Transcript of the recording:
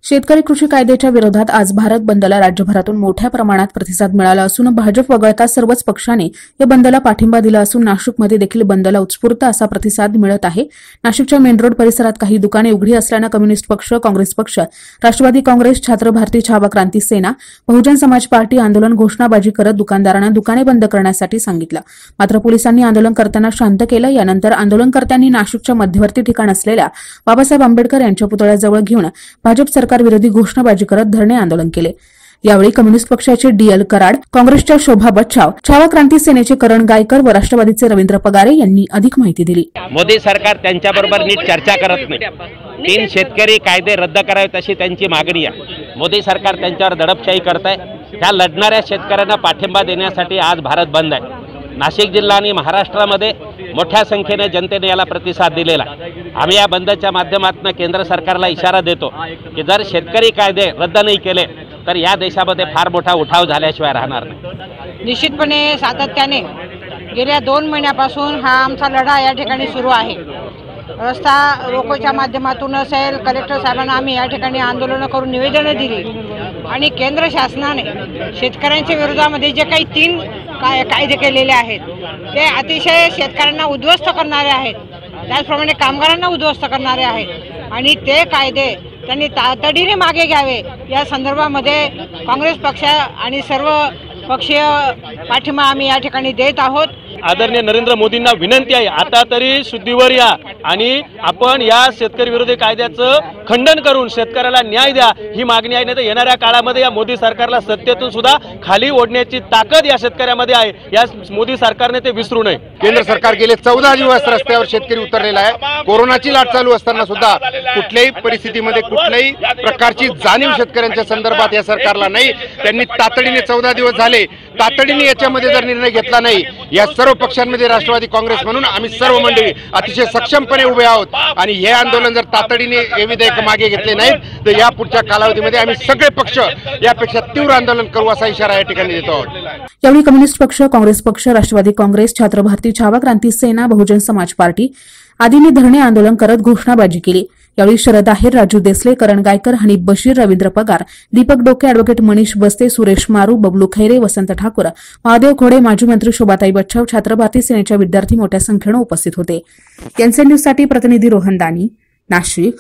शेतकरी कृषी कायद्याच्या विरोधात आज भारत बंदला राज्यभरातून मोठ्या प्रमाणात प्रतिसाद मिळाला असून भाजप वगळता सर्वच पक्षांनी या बंदला पाठिंबा दिला असून नाशिकमध्ये देखील बंदला उत्स्फूर्त असा प्रतिसाद मिळत आहे। नाशिकच्या मेन रोड परिसरात काही दुकाने उघडी असल्याने कम्युनिस्ट पक्ष, काँग्रेस पक्ष, राष्ट्रवादी काँग्रेस, छात्र भारतीय छावा क्रांती सेना, बहुजन समाज पार्टी आंदोलन घोषणाबाजी करत दुकानदारांना दुकाने बंद करण्यासाठी सांगितलं। मात्र पोलिसांनी आंदोलनकर्त्यांना शांत केलं। यानंतर आंदोलनकर्त्यांनी नाशिकच्या मध्यवर्ती ठिकाण असलेल्या बाबासाहेब आंबेडकर यांच्या पुतळ्याजवळ घेऊन भाजप सरकार विरोधी घोषणाबाजी करत धरणे आंदोलन केले। यावेळी कम्युनिस्ट पक्षाचे डीएल कराड, काँग्रेसच्या शोभा बच्छाव, छावा क्रांती सेनेचे करण गायकर व राष्ट्रवादीचे रवींद्र पगारे यांनी अधिक माहिती दिली। मोदी सरकार त्यांच्याबरोबर नीट चर्चा करत नाही। 3 शेतकरी कायदे रद्द करावे तशी त्यांची मागणी आहे। मोदी सरकार त्यांच्यावर दडपशाही करत आहे। त्या लढणाऱ्या शेतकऱ्यांना पाठिंबा देण्यासाठी आज भारत बंद आहे। नाशिक जिल्हा आणि महाराष्ट्रामध्ये मोठ्या संख्येने जनतेने याला प्रतिसाद दिलेला। आम्ही या बंदच्या माध्यमातून केंद्र सरकारला इशारा देतो की जर शेतकरी कायदे रद्द नाही केले तर या देशामध्ये फार मोठा उठाव झाल्याशिवाय राहणार नाही। निश्चितपणे सातत्याने गेल्या 2 महिन्यापासून हा आमचा लढा या ठिकाणी सुरू आहे। रस्ता रोकोच्या माध्यमातून असेल, कलेक्टर साहेबांना आम्ही या ठिकाणी आंदोलन करून निवेदनं दिली आणि केंद्र शासनाने शेतकऱ्यांच्या विरोधामध्ये जे काही 3 कायदे केलेले आहेत ते अतिशय शेतकऱ्यांना उद्ध्वस्त करणारे आहेत, त्याचप्रमाणे कामगारांना उद्ध्वस्त करणारे आहेत आणि ते कायदे त्यांनी तातडीने मागे घ्यावे या संदर्भामध्ये काँग्रेस पक्ष आणि सर्व पक्षीय पाठिंबा आम्ही या ठिकाणी देत आहोत। आदरणीय नरेंद्र मोदींना विनंती आहे, आता तरी शुद्धीवर या आणि आपण या शेतकरी विरोधी कायद्याचं खंडन करून शेतकऱ्याला न्याय द्या ही मागणी आहे। नाही तर येणाऱ्या काळामध्ये या मोदी सरकारला सत्तेतून सुद्धा खाली ओढण्याची ताकद या शेतकऱ्यामध्ये आहे। या मोदी सरकारने ते विसरू नये। केंद्र सरकार गेले 14 दिवस रस्त्यावर शेतकरी उतरलेला आहे। कोरोनाची लाट चालू असताना सुद्धा कुठल्याही परिस्थितीमध्ये कुठल्याही प्रकारची जाणीव शेतकऱ्यांच्या संदर्भात या सरकारला नाही। त्यांनी तातडीने 14 दिवस झाले, तातडीने याच्यामध्ये जर निर्णय घेतला नाही, या सर्व पक्षांमध्ये राष्ट्रवादी काँग्रेस म्हणून आम्ही सर्व मंडळी अतिशय सक्षमपणे उभे आहोत आणि हे आंदोलन जर तातडीने हे विधेयक मागे घेतले नाहीत तर या पुढच्या कालावधीमध्ये आम्ही सगळे पक्ष यापेक्षा तीव्र आंदोलन करू असा इशारा या ठिकाणी देतो आहोत। यावेळी कम्युनिस्ट पक्ष, काँग्रेस पक्ष, राष्ट्रवादी काँग्रेस, छात्र भारतीय छावा क्रांती सेना, बहुजन समाज पार्टी आदींनी धरणे आंदोलन करत घोषणाबाजी केली। यावेळी शरद आहेर, राजू देसले, करण गायकर, हनीफ बशीर, रवींद्र पगार, दीपक डोके, ॲडव्होकेट मनीष बस्ते, सुरेश मारू, बबलू खैरे, वसंत ठाकूर, महादेव खोडे, माजी मंत्री शोभाताई बच्छाव, छात्र भारतीय सेनेच्या विद्यार्थी मोठ्या संख्येने उपस्थित होते। एनसीएन न्यूजसाठी प्रतिनिधी रोहन दानी, नाशिक।